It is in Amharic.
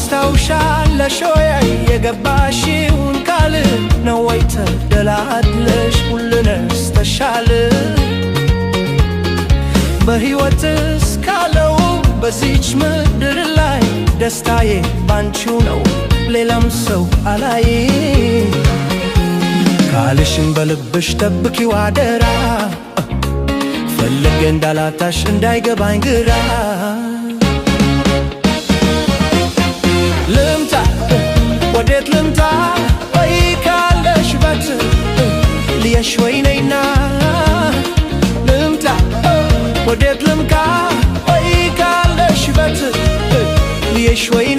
ታስታውሻለሽ ወይ የገባሽውን ቃል ነው ወይ ተደላድለሽ ሁሉንስ ተሻለ በሕይወት እስካለው በዚች ምድር ላይ ደስታዬ ባንቺው ነው ሌላም ሰው አላይ ቃልሽን በልብሽ ጠብቂው አደራ ፈልጌ እንዳላጣሽ እንዳይገባኝ ግራ ልምጣ ወዴት ልምጣ ወይ ካለሽበት ልየሽ ወይ ነይና ልምጣ ወዴት ልምጣ ወይ ካለሽበት ልየሽ ወይ